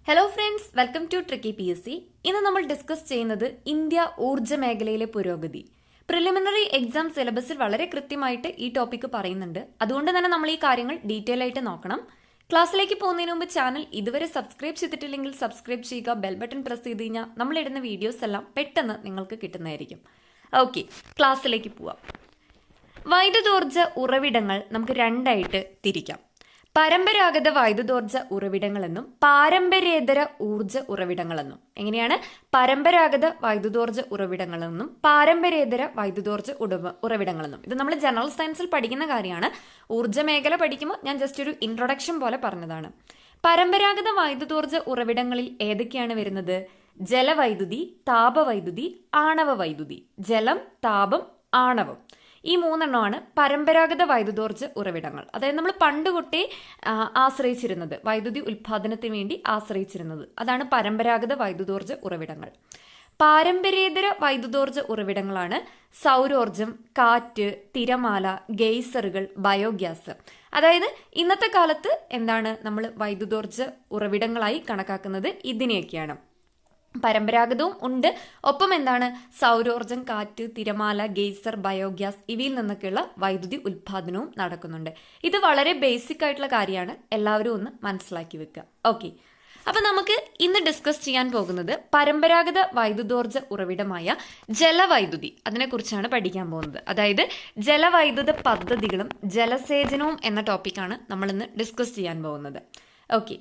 Hello friends, welcome to tricky PSC. ഇന്ന് നമ്മൾ discuss ചെയ്യുന്നത് ഇന്ത്യ ഊർജ്ജ മേഖലയിലെ പുരോഗതി. പ്രിലിമിനറി എക്സാം സിലബസിൽ വളരെ കൃത്യമായിട്ട് ഈ ടോപ്പിക്ക് പറയുന്നുണ്ട്. അതുകൊണ്ട് തന്നെ നമ്മൾ ഈ കാര്യങ്ങൾ ഡീറ്റെയിൽ ആയിട്ട് നോക്കണം. ക്ലാസ്സിലേക്ക് പോകുന്നതിന് മുമ്പ് ചാനൽ ഇതുവരെ സബ്സ്ക്രൈബ് ചെയ്തിട്ടില്ലെങ്കിൽ സബ്സ്ക്രൈബ് ചെയ്യുക, ബെൽ ബട്ടൺ പ്രസ് ചെയ്ത് കഴിഞ്ഞാൽ നമ്മളിടുന്ന വീഡിയോസ് എല്ലാം പെട്ടെന്ന് നിങ്ങൾക്ക് കിട്ടുന്നതായിരിക്കും. ഓക്കെ, ക്ലാസ്സിലേക്ക് പോവാം. വൈദ്യുതോർജ്ജ ഉറവിടങ്ങൾ നമുക്ക് രണ്ടായിട്ട് തിരിക്കാം. പരമ്പരാഗത വൈദ്യുതോർജ്ജ ഉറവിടങ്ങളെന്നും പാരമ്പര്യേതര ഊർജ്ജ ഉറവിടങ്ങളെന്നും. എങ്ങനെയാണ്? പരമ്പരാഗത വൈദ്യുതോർജ്ജ ഉറവിടങ്ങളെന്നും പാരമ്പര്യേതര വൈദ്യുതോർജ്ജ ഉറവിടങ്ങളെന്നും. ഇത് നമ്മൾ ജനറൽ സയൻസിൽ പഠിക്കുന്ന കാര്യമാണ്. ഊർജ്ജ മേഖല പഠിക്കുമ്പോൾ ഞാൻ ജസ്റ്റ് ഒരു ഇൻട്രൊഡക്ഷൻ പോലെ പറഞ്ഞതാണ്. പരമ്പരാഗത വൈദ്യുതോർജ്ജ ഉറവിടങ്ങളിൽ ഏതൊക്കെയാണ് വരുന്നത്? ജലവൈദ്യുതി, താപവൈദ്യുതി, ആണവ വൈദ്യുതി. ജലം, താപം, ആണവം. ഈ മൂന്നെണ്ണമാണ് പരമ്പരാഗത വൈദ്യുതോർജ്ജ ഉറവിടങ്ങൾ. അതായത് നമ്മൾ പണ്ട് തൊട്ടേ ആശ്രയിച്ചിരുന്നത്, വൈദ്യുതി ഉൽപാദനത്തിന് വേണ്ടി ആശ്രയിച്ചിരുന്നത്, അതാണ് പരമ്പരാഗത വൈദ്യുതോർജ്ജ ഉറവിടങ്ങൾ. പാരമ്പര്യേതര വൈദ്യുതോർജ്ജ ഉറവിടങ്ങളാണ് സൗരോർജം, കാറ്റ്, തിരമാല, ഗെയ്സറുകൾ, ബയോഗ്യാസ്. അതായത് ഇന്നത്തെ കാലത്ത് എന്താണ് നമ്മൾ വൈദ്യുതോർജ്ജ ഉറവിടങ്ങളായി കണക്കാക്കുന്നത്? ഇതിനെയൊക്കെയാണ്. പരമ്പരാഗതവും ഉണ്ട്, ഒപ്പം എന്താണ് സൗരോർജം, കാറ്റ്, തിരമാല, ഗെയ്സർ, ബയോഗ്യാസ് ഇവയിൽ നിന്നൊക്കെയുള്ള വൈദ്യുതി ഉൽപാദനവും നടക്കുന്നുണ്ട്. ഇത് വളരെ ബേസിക് ആയിട്ടുള്ള കാര്യമാണ്, എല്ലാവരും ഒന്ന് മനസ്സിലാക്കി വെക്കുക. ഓക്കെ, അപ്പൊ നമുക്ക് ഇന്ന് ഡിസ്കസ് ചെയ്യാൻ പോകുന്നത് പരമ്പരാഗത വൈദ്യുതോർജ്ജ ഉറവിടമായ ജലവൈദ്യുതി, അതിനെക്കുറിച്ചാണ് പഠിക്കാൻ പോകുന്നത്. അതായത് ജലവൈദ്യുത പദ്ധതികളും ജലസേചനവും എന്ന ടോപ്പിക്കാണ് നമ്മൾ ഇന്ന് ഡിസ്കസ് ചെയ്യാൻ പോകുന്നത്. ഓക്കെ,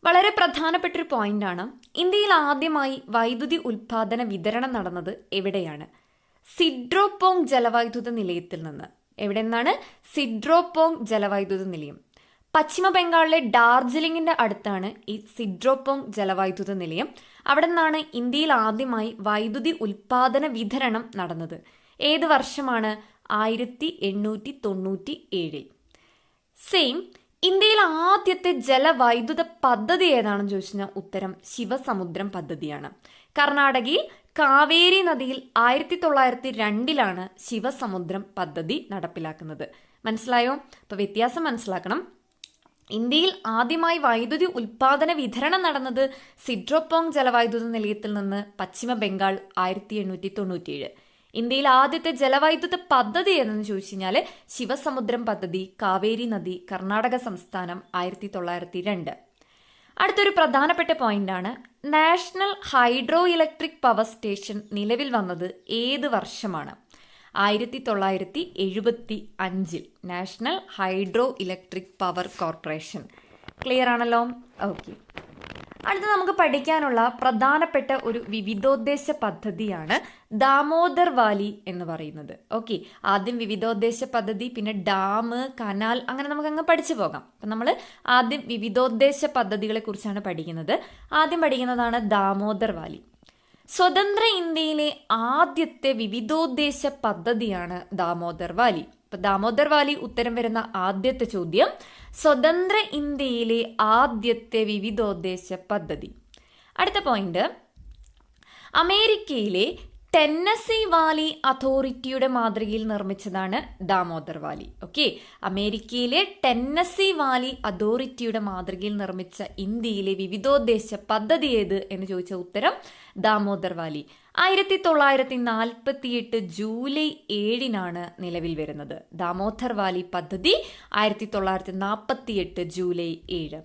വളരെ പ്രധാനപ്പെട്ട ഒരു പോയിന്റാണ്. ഇന്ത്യയിൽ ആദ്യമായി വൈദ്യുതി ഉൽപാദന വിതരണം നടന്നത് എവിടെയാണ്? സിഡ്രോപോങ് ജലവൈദ്യുത നിലയത്തിൽ നിന്ന്. എവിടെ നിന്നാണ്? സിഡ്രോപോങ് ജലവൈദ്യുത നിലയം. പശ്ചിമ ബംഗാളിലെ ഡാർജിലിംഗിന്റെ അടുത്താണ് ഈ സിഡ്രോപോങ് ജലവൈദ്യുത നിലയം. അവിടെ നിന്നാണ് ഇന്ത്യയിൽ ആദ്യമായി വൈദ്യുതി ഉൽപാദന വിതരണം നടന്നത്. ഏത് വർഷമാണ്? 1897. സെയിം. ഇന്ത്യയിൽ ആദ്യത്തെ ജലവൈദ്യുത പദ്ധതി ഏതാണെന്ന് ചോദിച്ചാൽ ഉത്തരം ശിവസമുദ്രം പദ്ധതിയാണ്. കർണാടകയിൽ കാവേരി നദിയിൽ 1902 ശിവസമുദ്രം പദ്ധതി നടപ്പിലാക്കുന്നത്. മനസ്സിലായോ? അപ്പൊ വ്യത്യാസം മനസ്സിലാക്കണം. ഇന്ത്യയിൽ ആദ്യമായി വൈദ്യുതി ഉൽപാദന വിതരണം നടന്നത് സിഡ്രോപോങ് ജലവൈദ്യുത നിലയത്തിൽ നിന്ന് പശ്ചിമ ബംഗാൾ 1897. ഇന്ത്യയിൽ ആദ്യത്തെ ജലവൈദ്യുത പദ്ധതി ഏതെന്ന് ചോദിച്ചു കഴിഞ്ഞാല് ശിവസമുദ്രം പദ്ധതി, കാവേരി നദി, കർണാടക സംസ്ഥാനം, 1902. അടുത്തൊരു പ്രധാനപ്പെട്ട പോയിന്റാണ്, national hydro electric power station നിലവിൽ വന്നത് ഏത് വർഷമാണ്? 1975. National hydro electric power corporation. Clear ആണല്ലോ? ഓക്കെ, അടുത്ത നമുക്ക് പഠിക്കാനുള്ള പ്രധാനപ്പെട്ട ഒരു വിവിധോദ്ദേശ പദ്ധതിയാണ് ദാമോദർ വാലി എന്ന് പറയുന്നത്. ഓക്കെ, ആദ്യം വിവിധോദ്ദേശ പദ്ധതി, പിന്നെ ഡാം, കനാൽ, അങ്ങനെ നമുക്ക് അങ്ങ് പഠിച്ചു പോകാം. അപ്പം നമ്മൾ ആദ്യം വിവിധോദ്ദേശ പദ്ധതികളെ കുറിച്ചാണ് പഠിക്കുന്നത്. ആദ്യം പഠിക്കുന്നതാണ് ദാമോദർ വാലി. സ്വതന്ത്ര ഇന്ത്യയിലെ ആദ്യത്തെ വിവിധോദ്ദേശ പദ്ധതിയാണ് ദാമോദർ വാലി. ഇപ്പൊ ദാമോദർ വാലി ഉത്തരം വരുന്ന ആദ്യത്തെ ചോദ്യം, സ്വതന്ത്ര ഇന്ത്യയിലെ ആദ്യത്തെ വിവിധോദ്ദേശ പദ്ധതി. അടുത്ത പോയിന്റ്, അമേരിക്കയിലെ ടെന്നസി വാലി അതോറിറ്റിയുടെ മാതൃകയിൽ നിർമ്മിച്ചതാണ് ദാമോദർ വാലി. ഓക്കെ, അമേരിക്കയിലെ ടെന്നസി വാലി അതോറിറ്റിയുടെ മാതൃകയിൽ നിർമ്മിച്ച ഇന്ത്യയിലെ വിവിധോദ്ദേശ പദ്ധതി ഏത് എന്ന് ചോദിച്ച ഉത്തരം ദാമോദർ വാലി. 1948 ജൂലൈ 7 നിലവിൽ വരുന്നത്. ദാമോദർ വാലി പദ്ധതി 1948 ജൂലൈ 7.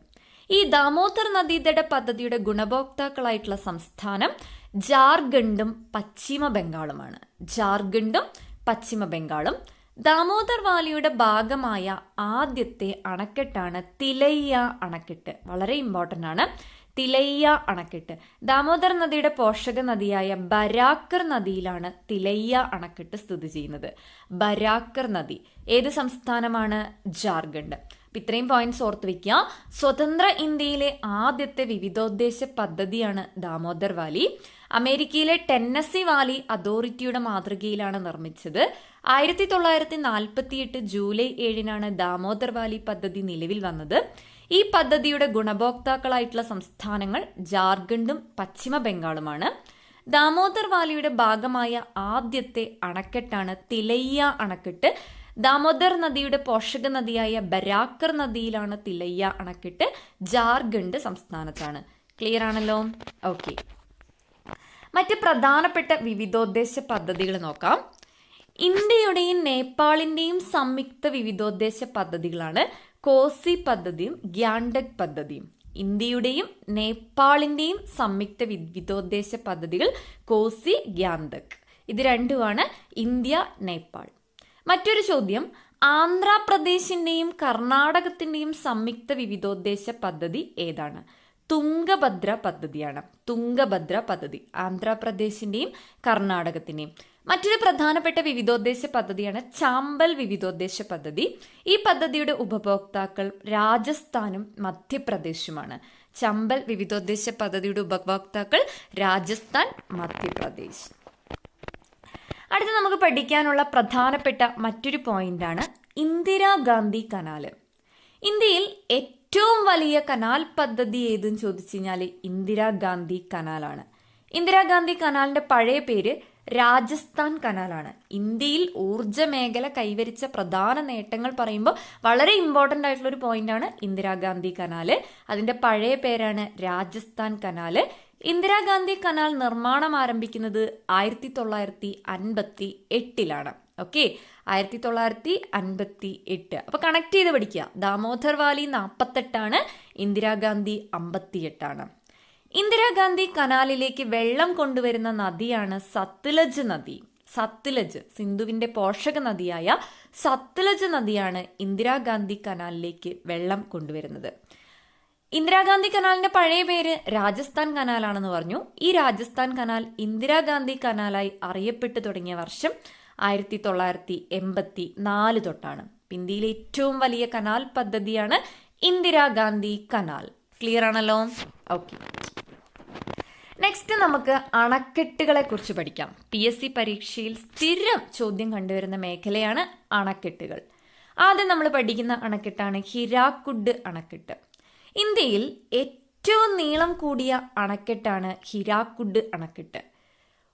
ഈ ദാമോദർ നദീതട പദ്ധതിയുടെ ഗുണഭോക്താക്കളായിട്ടുള്ള സംസ്ഥാനം ജാർഖണ്ഡും പശ്ചിമ ബംഗാളുമാണ്. ജാർഖണ്ഡും പശ്ചിമ ബംഗാളും. ദാമോദർ വാലിയുടെ ഭാഗമായ ആദ്യത്തെ അണക്കെട്ടാണ് തിലയ്യ അണക്കെട്ട്. വളരെ ഇമ്പോർട്ടൻ്റ് ആണ് തിലയ്യ അണക്കെട്ട്. ദാമോദർ നദിയുടെ പോഷക നദിയായ ബരാക്കർ നദിയിലാണ് തിലയ്യ അണക്കെട്ട് സ്ഥിതി ചെയ്യുന്നത്. ബരാക്കർ നദി ഏത് സംസ്ഥാനമാണ്? ജാർഖണ്ഡ്. ഇത്രയും പോയിന്റ്സ് ഓർത്ത് വെക്കുക. സ്വതന്ത്ര ഇന്ത്യയിലെ ആദ്യത്തെ വിവിധോദ്ദേശ പദ്ധതിയാണ് ദാമോദർ വാലി. അമേരിക്കയിലെ ടെന്നസി വാലി അതോറിറ്റിയുടെ മാതൃകയിലാണ് നിർമ്മിച്ചത്. 1948 ജൂലൈ 7 ദാമോദർ വാലി പദ്ധതി നിലവിൽ വന്നത്. ഈ പദ്ധതിയുടെ ഗുണഭോക്താക്കളായിട്ടുള്ള സംസ്ഥാനങ്ങൾ ജാർഖണ്ഡും പശ്ചിമ ബംഗാളുമാണ്. ദാമോദർ വാലിയുടെ ഭാഗമായ ആദ്യത്തെ അണക്കെട്ടാണ് തിലയ്യ അണക്കെട്ട്. ദാമോദർ നദിയുടെ പോഷക നദിയായ ബരാക്കർ നദിയിലാണ് തിലയ്യ അണക്കെട്ട്. ജാർഖണ്ഡ് സംസ്ഥാനത്താണ്. ക്ലിയർ ആണല്ലോ? ഓക്കെ. മറ്റ് പ്രധാനപ്പെട്ട വിവിധോദ്ദേശ പദ്ധതികൾ നോക്കാം. ഇന്ത്യയുടെയും നേപ്പാളിന്റെയും സംയുക്ത വിവിധോദ്ദേശ പദ്ധതികളാണ് കോസി പദ്ധതിയും ഗ്യാൻഡക് പദ്ധതിയും. ഇന്ത്യയുടെയും നേപ്പാളിന്റെയും സംയുക്ത വിവിധോദ്ദേശ പദ്ധതികൾ കോസി, ഗ്യാൻഡക്. ഇത് രണ്ടുമാണ് ഇന്ത്യ നേപ്പാൾ. മറ്റൊരു ചോദ്യം, ആന്ധ്രാപ്രദേശിന്റെയും കർണാടകത്തിന്റെയും സംയുക്ത വിവിധോദ്ദേശ പദ്ധതി ഏതാണ്? തുംഗഭദ്ര പദ്ധതിയാണ്. തുംഗഭദ്ര പദ്ധതി ആന്ധ്രാപ്രദേശിന്റെയും കർണാടകത്തിന്റെയും. മറ്റൊരു പ്രധാനപ്പെട്ട വിവിധോദ്ദേശ പദ്ധതിയാണ് ചാമ്പൽ വിവിധോദ്ദേശ പദ്ധതി. ഈ പദ്ധതിയുടെ ഉപഭോക്താക്കൾ രാജസ്ഥാനും മധ്യപ്രദേശുമാണ്. ചാമ്പൽ വിവിധോദ്ദേശ പദ്ധതിയുടെ ഉപഭോക്താക്കൾ രാജസ്ഥാൻ, മധ്യപ്രദേശ്. അടുത്ത നമുക്ക് പഠിക്കാനുള്ള പ്രധാനപ്പെട്ട മറ്റൊരു പോയിന്റാണ് ഇന്ദിരാഗാന്ധി കനാല്. ഇന്ത്യയിൽ ഏറ്റവും വലിയ കനാൽ പദ്ധതി ഏതെന്ന് ചോദിച്ചു കഴിഞ്ഞാൽ ഇന്ദിരാഗാന്ധി കനാലാണ്. ഇന്ദിരാഗാന്ധി കനാലിന്റെ പഴയ പേര് രാജസ്ഥാൻ കനാലാണ്. ഇന്ത്യയിൽ ഊർജ മേഖല കൈവരിച്ച പ്രധാന നേട്ടങ്ങൾ പറയുമ്പോൾ വളരെ ഇമ്പോർട്ടൻ്റ് ആയിട്ടുള്ള ഒരു പോയിന്റാണ് ഇന്ദിരാഗാന്ധി കനാല്. അതിന്റെ പഴയ പേരാണ് രാജസ്ഥാൻ കനാല്. ഇന്ദിരാഗാന്ധി കനാൽ നിർമ്മാണം ആരംഭിക്കുന്നത് 1958. ഓക്കെ, 1958. അപ്പൊ കണക്ട് ചെയ്ത് പഠിക്കുക. ദാമോദർ വാലി 48, ഇന്ദിരാഗാന്ധി 58. ഇന്ദിരാഗാന്ധി കനാലിലേക്ക് വെള്ളം കൊണ്ടുവരുന്ന നദിയാണ് സത്ലജ് നദി. സത്ലജ്, സിന്ധുവിന്റെ പോഷക നദിയായ സത്ലജ് നദിയാണ് ഇന്ദിരാഗാന്ധി കനാലിലേക്ക് വെള്ളം കൊണ്ടുവരുന്നത്. ഇന്ദിരാഗാന്ധി കനാലിന്റെ പഴയ പേര് രാജസ്ഥാൻ കനാലാണെന്ന് പറഞ്ഞു. ഈ രാജസ്ഥാൻ കനാൽ ഇന്ദിരാഗാന്ധി കനാലായി അറിയപ്പെട്ടു തുടങ്ങിയ വർഷം 1984 തൊട്ടാണ്. ഇന്ത്യയിലെ ഏറ്റവും വലിയ കനാൽ പദ്ധതിയാണ് ഇന്ദിരാഗാന്ധി കനാൽ. ക്ലിയർ ആണല്ലോ? ഓക്കെ. നെക്സ്റ്റ് നമുക്ക് അണക്കെട്ടുകളെ കുറിച്ച് പഠിക്കാം. PSC പരീക്ഷയിൽ സ്ഥിരം ചോദ്യം കണ്ടുവരുന്ന മേഖലയാണ് അണക്കെട്ടുകൾ. ആദ്യം നമ്മൾ പഠിക്കുന്ന അണക്കെട്ടാണ് ഹിരാക്കുഡ് അണക്കെട്ട്. ഇന്ത്യയിൽ ഏറ്റവും നീളം കൂടിയ അണക്കെട്ടാണ് ഹിരാക്കുഡ് അണക്കെട്ട്.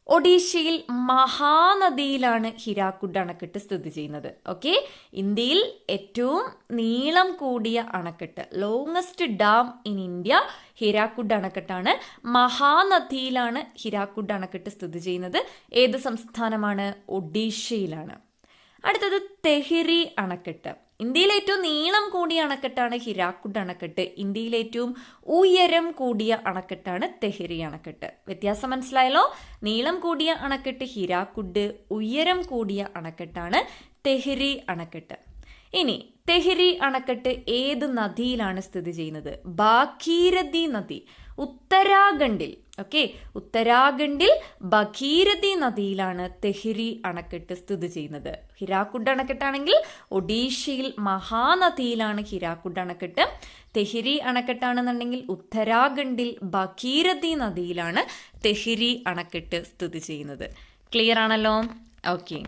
ഒഡീഷയിൽ മഹാനദിയിലാണ് ഹിരാക്കുഡ് അണക്കെട്ട് സ്ഥിതി ചെയ്യുന്നത്. ഓക്കെ, ഇന്ത്യയിൽ ഏറ്റവും നീളം കൂടിയ അണക്കെട്ട്, longest dam in India, Hirakud അണക്കെട്ടാണ്. മഹാനദിയിലാണ് ഹിരാക്കുഡ് അണക്കെട്ട് സ്ഥിതി ചെയ്യുന്നത്. ഏത് സംസ്ഥാനമാണ്? ഒഡീഷയിലാണ്. അടുത്തത് തെഹ്രി അണക്കെട്ട്. ഇന്ത്യയിലെ ഏറ്റവും നീളം കൂടിയ അണക്കെട്ടാണ് ഹിരാക്കുഡ് അണക്കെട്ട്. ഇന്ത്യയിലെ ഏറ്റവും ഉയരം കൂടിയ അണക്കെട്ടാണ് തെഹ്രി അണക്കെട്ട്. വ്യത്യാസം മനസ്സിലായല്ലോ? നീളം കൂടിയ അണക്കെട്ട് ഹിരാക്കുഡ്, ഉയരം കൂടിയ അണക്കെട്ടാണ് തെഹ്രി അണക്കെട്ട്. ഇനി തെഹ്രി അണക്കെട്ട് ഏത് നദിയിലാണ് സ്ഥിതി ചെയ്യുന്നത്? ഭാഗീരഥി നദി, ഉത്തരാഖണ്ഡിൽ. ഓക്കെ, ഉത്തരാഖണ്ഡിൽ ഭഗീരഥി നദിയിലാണ് തെഹ്രി അണക്കെട്ട് സ്ഥിതി ചെയ്യുന്നത്. ഹിരാക്കുഡ് അണക്കെട്ടാണെങ്കിൽ ഒഡീഷയിൽ മഹാനദിയിലാണ് ഹിരാക്കുഡ് അണക്കെട്ട്. തെഹ്രി അണക്കെട്ടാണെന്നുണ്ടെങ്കിൽ ഉത്തരാഖണ്ഡിൽ ഭഗീരഥി നദിയിലാണ് തെഹ്രി അണക്കെട്ട് സ്ഥിതി ചെയ്യുന്നത്. ക്ലിയർ ആണല്ലോ? ഓക്കെ.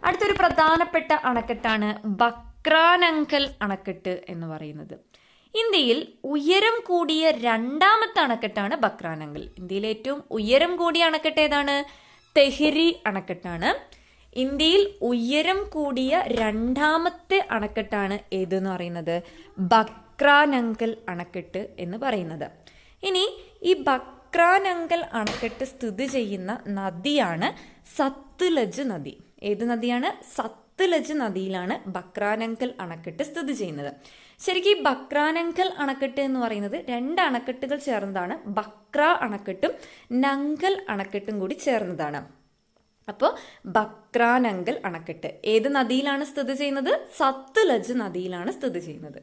അടുത്തൊരു പ്രധാനപ്പെട്ട അണക്കെട്ടാണ് ബക്രാനങ്കൽ അണക്കെട്ട് എന്ന് പറയുന്നത്. ഇന്ത്യയിൽ ഉയരം കൂടിയ രണ്ടാമത്തെ അണക്കെട്ടാണ് ബക്രാനങ്കൽ. ഇന്ത്യയിലെ ഏറ്റവും ഉയരം കൂടിയ അണക്കെട്ട് ഏതാണ്? തെഹ്രി അണക്കെട്ടാണ്. ഇന്ത്യയിൽ ഉയരം കൂടിയ രണ്ടാമത്തെ അണക്കെട്ടാണ് ഏതെന്ന് പറയുന്നത്? ബക്രാനങ്കൽ അണക്കെട്ട് എന്ന് പറയുന്നത്. ഇനി ഈ ബക്രാനങ്കൽ അണക്കെട്ട് സ്ഥിതി ചെയ്യുന്ന നദിയാണ് സത്ലജ് നദി. ഏത് നദിയാണ്? സത്ലജ് നദിയിലാണ് ബക്രാനങ്കൽ അണക്കെട്ട് സ്ഥിതി ചെയ്യുന്നത്. ശരിക്കും ഈ ബക്രാനങ്കൽ അണക്കെട്ട് എന്ന് പറയുന്നത് രണ്ട് അണക്കെട്ടുകൾ ചേർന്നതാണ്. ബക്ര അണക്കെട്ടും നങ്കൽ അണക്കെട്ടും കൂടി ചേർന്നതാണ്. അപ്പോൾ ബക്രാനങ്കൽ അണക്കെട്ട് ഏത് നദിയിലാണ് സ്ഥിതി ചെയ്യുന്നത്? സത്ലജ് നദിയിലാണ് സ്ഥിതി ചെയ്യുന്നത്.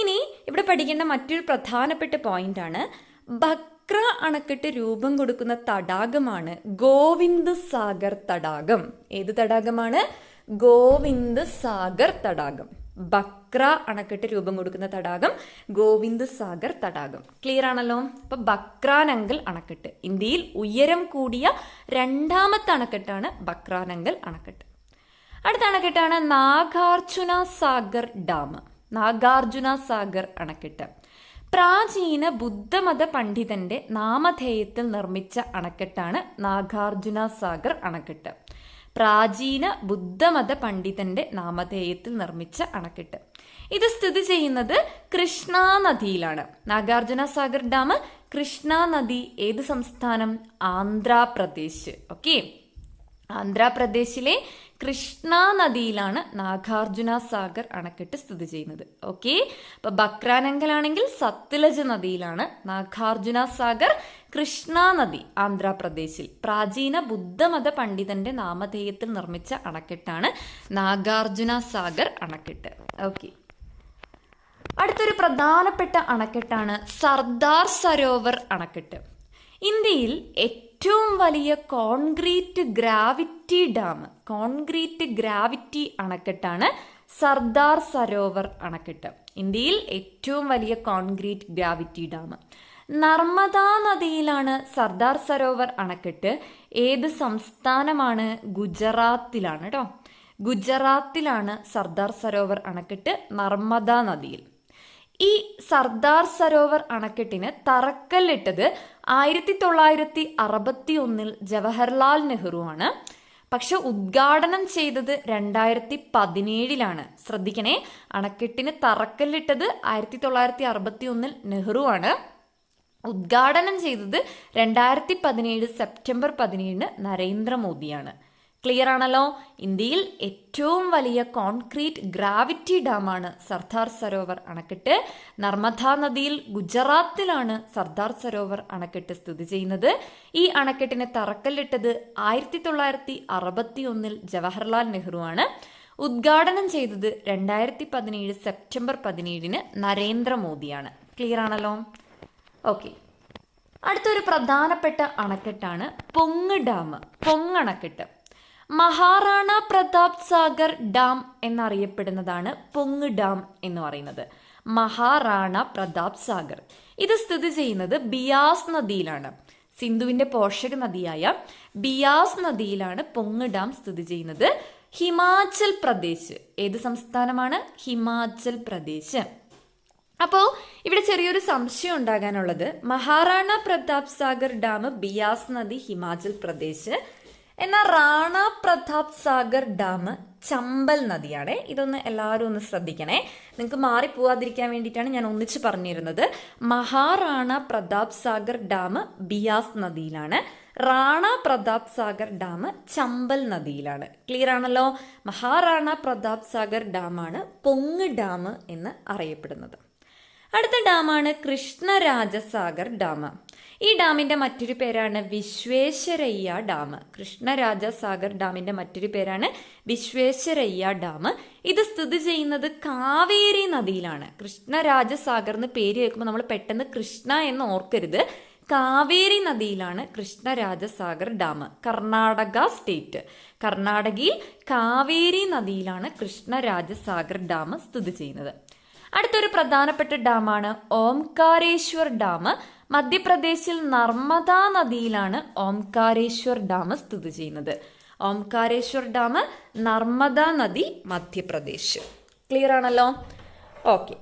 ഇനി ഇവിടെ പഠിക്കേണ്ട മറ്റൊരു പ്രധാനപ്പെട്ട പോയിന്റ് ആണ്, ബക്ര അണക്കെട്ട് രൂപം കൊടുക്കുന്ന തടാകമാണ് ഗോവിന്ദ് സാഗർ തടാകം. ഏത് തടാകമാണ്? ഗോവിന്ദ് സാഗർ തടാകം. ബക്ര അണക്കെട്ട് രൂപം കൊടുക്കുന്ന തടാകം ഗോവിന്ദ് സാഗർ തടാകം. ക്ലിയർ ആണല്ലോ? അപ്പൊ ബക്രാനങ്കൽ അണക്കെട്ട് ഇന്ത്യയിൽ ഉയരം കൂടിയ രണ്ടാമത്തെ അണക്കെട്ടാണ് ബക്രാനങ്കൽ അണക്കെട്ട്. അടുത്ത അണക്കെട്ടാണ് നാഗാർജുന സാഗർ ഡാം. നാഗാർജുന സാഗർ അണക്കെട്ട് പ്രാചീന ബുദ്ധമത പണ്ഡിതന്റെ നാമധേയത്തിൽ നിർമ്മിച്ച അണക്കെട്ടാണ് നാഗാർജുന സാഗർ അണക്കെട്ട്. പ്രാചീന ബുദ്ധമത പണ്ഡിതന്റെ നാമധേയത്തിൽ നിർമ്മിച്ച അണക്കെട്ട്. ഇത് സ്ഥിതി ചെയ്യുന്നത് കൃഷ്ണ നദിയിലാണ്. നാഗാർജുന സാഗർ ഡാം കൃഷ്ണ നദി ഏത് സംസ്ഥാനം? ആന്ധ്രാപ്രദേശ്. ഓക്കെ, ആന്ധ്രാപ്രദേശിലെ കൃഷ്ണ നദിയിലാണ് നാഗാർജുന സാഗർ അണക്കെട്ട് സ്ഥിതി ചെയ്യുന്നത്. ഓക്കെ, അപ്പൊ ബക്രാനങ്കലാണെങ്കിൽ സത്ലജ് നദിയിലാണ്, നാഗാർജുന സാഗർ കൃഷ്ണ നദി ആന്ധ്രാപ്രദേശിൽ. പ്രാചീന ബുദ്ധമത പണ്ഡിതന്റെ നാമധേയത്തിൽ നിർമ്മിച്ച അണക്കെട്ടാണ് നാഗാർജുന സാഗർ അണക്കെട്ട്. ഓക്കെ, അടുത്തൊരു പ്രധാനപ്പെട്ട അണക്കെട്ടാണ് സർദാർ സരോവർ അണക്കെട്ട്. ഇന്ത്യയിൽ ഏറ്റവും വലിയ കോൺക്രീറ്റ് ഗ്രാവിറ്റി അണക്കെട്ടാണ് സർദാർ സരോവർ അണക്കെട്ട്. ഇന്ത്യയിൽ ഏറ്റവും വലിയ കോൺക്രീറ്റ് ഗ്രാവിറ്റി ഡാം. നർമ്മദാ നദിയിലാണ് സർദാർ സരോവർ അണക്കെട്ട്. ഏത് സംസ്ഥാനമാണ്? ഗുജറാത്തിലാണ് കേട്ടോ. ഗുജറാത്തിലാണ് സർദാർ സരോവർ അണക്കെട്ട്, നർമ്മദാ നദിയിൽ. ഈ സർദാർ സരോവർ അണക്കെട്ടിന് തറക്കല്ലിട്ടത് 1961 ജവഹർലാൽ നെഹ്റു ആണ്. പക്ഷെ ഉദ്ഘാടനം ചെയ്തത് 2017 ശ്രദ്ധിക്കണേ, അണക്കെട്ടിന് തറക്കല്ലിട്ടത് 1961 നെഹ്റു ആണ്. ഉദ്ഘാടനം ചെയ്തത് 2017 സെപ്റ്റംബർ 17 നരേന്ദ്രമോദിയാണ്. ക്ലിയർ ആണല്ലോ. ഇന്ത്യയിൽ ഏറ്റവും വലിയ കോൺക്രീറ്റ് ഗ്രാവിറ്റി ഡാമാണ് സർദാർ സരോവർ അണക്കെട്ട്. നർമ്മദാ നദിയിൽ ഗുജറാത്തിലാണ് സർദാർ സരോവർ അണക്കെട്ട് സ്ഥിതി ചെയ്യുന്നത്. ഈ അണക്കെട്ടിന് തറക്കല്ലിട്ടത് 1961 ജവഹർലാൽ നെഹ്റു ആണ്. ഉദ്ഘാടനം ചെയ്തത് 2017 സെപ്റ്റംബർ 17 നരേന്ദ്രമോദിയാണ്. ക്ലിയർ ആണല്ലോ. ഓക്കെ, അടുത്തൊരു പ്രധാനപ്പെട്ട അണക്കെട്ടാണ് പൊങ് ഡാം, പൊങ്ങണക്കെട്ട്. മഹാറാണ പ്രതാപ് സാഗർ ഡാം എന്നറിയപ്പെടുന്നതാണ് പൊങ് ഡാം എന്ന് പറയുന്നത്. മഹാറാണ പ്രതാപ് സാഗർ ഇത് സ്ഥിതി ചെയ്യുന്നത് ബിയാസ് നദിയിലാണ്. സിന്ധുവിന്റെ പോഷക നദിയായ ബിയാസ് നദിയിലാണ് പൊങ് ഡാം സ്ഥിതി ചെയ്യുന്നത്. ഹിമാചൽ പ്രദേശ് ഏത് സംസ്ഥാനമാണ്? ഹിമാചൽ പ്രദേശ്. അപ്പോൾ ഇവിടെ ചെറിയൊരു സംശയം ഉണ്ടാകാനുള്ളത്, മഹാറാണ പ്രതാപ് സാഗർ ഡാം ബിയാസ് നദി ഹിമാചൽ പ്രദേശ്, എന്നാൽ റാണ പ്രതാപ് സാഗർ ഡാം ചമ്പൽ നദിയാണ്. ഇതൊന്ന് എല്ലാവരും ഒന്ന് ശ്രദ്ധിക്കണേ, നിങ്ങൾക്ക് മാറിപ്പോവാതിരിക്കാൻ വേണ്ടിയിട്ടാണ് ഞാൻ ഒന്നിച്ച് പറഞ്ഞിരുന്നത്. മഹാറാണ പ്രതാപ് സാഗർ ഡാം ബിയാസ് നദിയിലാണ്, റാണ പ്രതാപ് സാഗർ ഡാം ചമ്പൽ നദിയിലാണ്. ക്ലിയർ ആണല്ലോ. മഹാറാണ പ്രതാപ് സാഗർ ഡാമാണ് പൊങ് ഡാം എന്ന് അറിയപ്പെടുന്നത്. അടുത്ത ഡാമാണ് കൃഷ്ണരാജസാഗർ ഡാം. ഈ ഡാമിന്റെ മറ്റൊരു പേരാണ് വിശ്വേശ്വരയ്യ ഡാം. കൃഷ്ണരാജസാഗർ ഡാമിന്റെ മറ്റൊരു പേരാണ് വിശ്വേശ്വരയ്യ ഡാം. ഇത് സ്ഥിതി ചെയ്യുന്നത് കാവേരി നദിയിലാണ്. കൃഷ്ണരാജസാഗർ എന്ന് പേര് കേൾക്കുമ്പോൾ നമ്മൾ പെട്ടെന്ന് കൃഷ്ണ എന്ന് ഓർക്കരുത്. കാവേരി നദിയിലാണ് കൃഷ്ണരാജസാഗർ ഡാം. കർണാടക സ്റ്റേറ്റ്, കർണാടകയിൽ കാവേരി നദിയിലാണ് കൃഷ്ണരാജസാഗർ ഡാം സ്ഥിതി ചെയ്യുന്നത്. അടുത്തൊരു പ്രധാനപ്പെട്ട ഡാമാണ് ഓംകാരേശ്വർ ഡാം. മധ്യപ്രദേശിൽ നർമ്മദാ നദിയിലാണ് ഓംകാരേശ്വർ ഡാം സ്ഥിതി ചെയ്യുന്നത്. ഓംകാരേശ്വർ ഡാം നർമ്മദാ നദി, മധ്യപ്രദേശ്. ക്ലിയർ ആണല്ലോ. ഓക്കെ,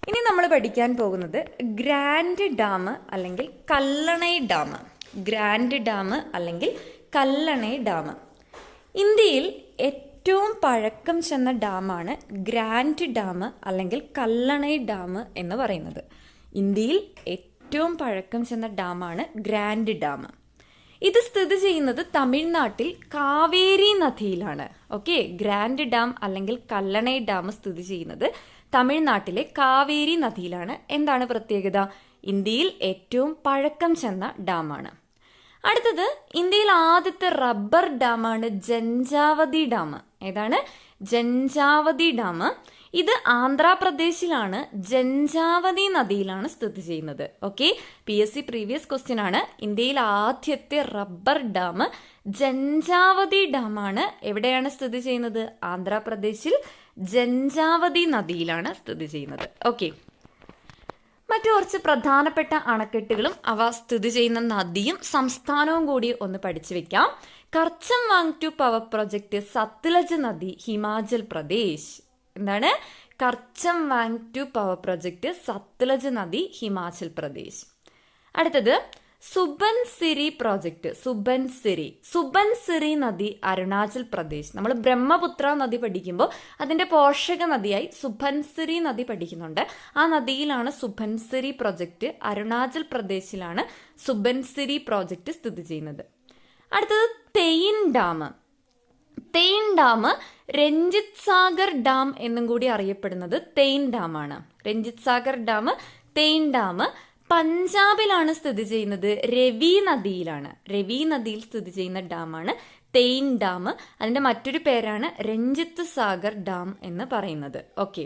ഇനി നമ്മൾ പഠിക്കാൻ പോകുന്നത് ഗ്രാൻഡ് ഡാം അല്ലെങ്കിൽ കല്ലണൈ ഡാം. ഗ്രാൻഡ് ഡാം അല്ലെങ്കിൽ കല്ലണൈ ഡാം ഇന്ത്യയിൽ ഏറ്റവും പഴക്കം ചെന്ന ഡാമാണ് ഗ്രാൻഡ് ഡാം അല്ലെങ്കിൽ കല്ലണൈ ഡാം എന്ന് പറയുന്നത്. ഇന്ത്യയിൽ ഏറ്റവും പഴക്കം ചെന്ന ഡാമാണ് ഗ്രാൻഡ് ഡാം. ഇത് സ്ഥിതി ചെയ്യുന്നത് തമിഴ്നാട്ടിൽ കാവേരി നദിയിലാണ്. ഓക്കെ, ഗ്രാൻഡ് ഡാം അല്ലെങ്കിൽ കല്ലണൈ ഡാം സ്ഥിതി ചെയ്യുന്നത് തമിഴ്നാട്ടിലെ കാവേരി നദിയിലാണ്. എന്താണ് പ്രത്യേകത? ഇന്ത്യയിൽ ഏറ്റവും പഴക്കം ചെന്ന ഡാമാണ്. അടുത്തത് ഇന്ത്യയിൽ ആദ്യത്തെ റബ്ബർ ഡാമാണ് ജഞ്ചാവതി ഡാം. ഏതാണ്? ജഞ്ചാവതി ഡാം. ഇത് ആന്ധ്രാപ്രദേശിലാണ്, ജഞ്ചാവതി നദിയിലാണ് സ്ഥിതി ചെയ്യുന്നത്. ഓക്കെ, PSC പ്രീവിയസ് ക്വസ്റ്റ്യൻ ആണ്. ഇന്ത്യയിൽ ആദ്യത്തെ റബ്ബർ ഡാം ജഞ്ചാവതി ഡാമാണ്. എവിടെയാണ് സ്ഥിതി ചെയ്യുന്നത്? ആന്ധ്രാപ്രദേശിൽ ജഞ്ചാവതി നദിയിലാണ് സ്ഥിതി ചെയ്യുന്നത്. ഓക്കെ, മറ്റു കുറച്ച് പ്രധാനപ്പെട്ട അണക്കെട്ടുകളും അവ സ്ഥിതി ചെയ്യുന്ന നദിയും സംസ്ഥാനവും കൂടി ഒന്ന് പഠിച്ചു വെക്കാം. കർച്ചം വാങ്ടു പവർ പ്രൊജക്ട് സത്ലജ് നദി, ഹിമാചൽ പ്രദേശ്. എന്താണ്? കർച്ചം വാങ്ടു പവർ പ്രൊജക്ട് സത്ലജ് നദി, ഹിമാചൽ പ്രദേശ്. അടുത്തത് സുബൻസിരി പ്രോജക്റ്റ്. സുബൻസിരി നദി അരുണാചൽ പ്രദേശ്. നമ്മൾ ബ്രഹ്മപുത്ര നദി പഠിക്കുമ്പോൾ അതിന്റെ പോഷക നദിയായി സുബൻസിരി നദി പഠിക്കുന്നുണ്ട്. ആ നദിയിലാണ് സുബൻസിരി പ്രോജക്റ്റ്. അരുണാചൽ പ്രദേശിലാണ് സുബൻസിരി പ്രോജക്റ്റ് സ്ഥിതി ചെയ്യുന്നത്. അടുത്തത് Thein dam. Thein dam Ranjit Sagar dam എന്നും കൂടി അറിയപ്പെടുന്നത് തെയിൻ ഡാം ആണ്. രഞ്ജിത് സാഗർ ഡാം, തെയിൻ ഡാം പഞ്ചാബിലാണ് സ്ഥിതി ചെയ്യുന്നത്. രവി നദിയിൽ സ്ഥിതി ചെയ്യുന്ന ഡാമാണ് തെയിൻ ഡാം. അതിന്റെ മറ്റൊരു പേരാണ് രഞ്ജിത്ത് സാഗർ ഡാം എന്ന് പറയുന്നത്. ഓക്കെ,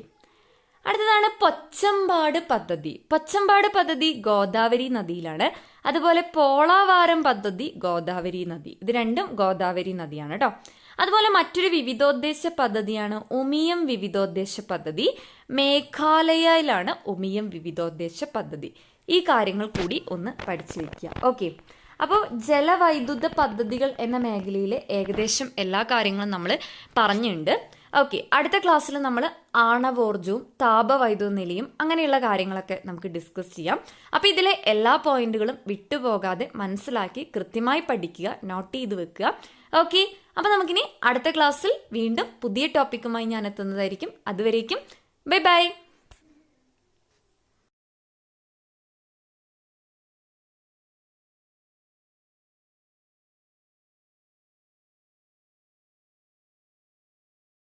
അടുത്തതാണ് പൊച്ചമ്പാട് പദ്ധതി ഗോദാവരി നദിയിലാണ്. അതുപോലെ പോളാവാരം പദ്ധതി ഗോദാവരി നദി. ഇത് രണ്ടും ഗോദാവരി നദിയാണ് കേട്ടോ. അതുപോലെ മറ്റൊരു വിവിധോദ്ദേശ പദ്ധതിയാണ് ഉമിയം വിവിധോദ്ദേശ പദ്ധതി. മേഘാലയയിലാണ് ഉമിയം വിവിധോദ്ദേശ പദ്ധതി. ഈ കാര്യങ്ങൾ കൂടി ഒന്ന് പഠിച്ചു വെക്കുക. ഓക്കെ, അപ്പോൾ ജലവൈദ്യുത പദ്ധതികൾ എന്ന മേഖലയിലെ ഏകദേശം എല്ലാ കാര്യങ്ങളും നമ്മൾ പറഞ്ഞിട്ടുണ്ട്. ഓക്കെ, അടുത്ത ക്ലാസ്സിൽ നമ്മൾ ആണവോർജവും താപവൈദ്യുത നിലയും അങ്ങനെയുള്ള കാര്യങ്ങളൊക്കെ നമുക്ക് ഡിസ്കസ് ചെയ്യാം. അപ്പോൾ ഇതിലെ എല്ലാ പോയിന്റുകളും വിട്ടുപോകാതെ മനസ്സിലാക്കി കൃത്യമായി പഠിക്കുക, നോട്ട് ചെയ്ത് വെക്കുക. ഓക്കെ, അപ്പോൾ നമുക്കിനി അടുത്ത ക്ലാസ്സിൽ വീണ്ടും പുതിയ ടോപ്പിക്കുമായി ഞാൻ എത്തുന്നതായിരിക്കും. അതുവരേക്കും ബൈ ബൈ.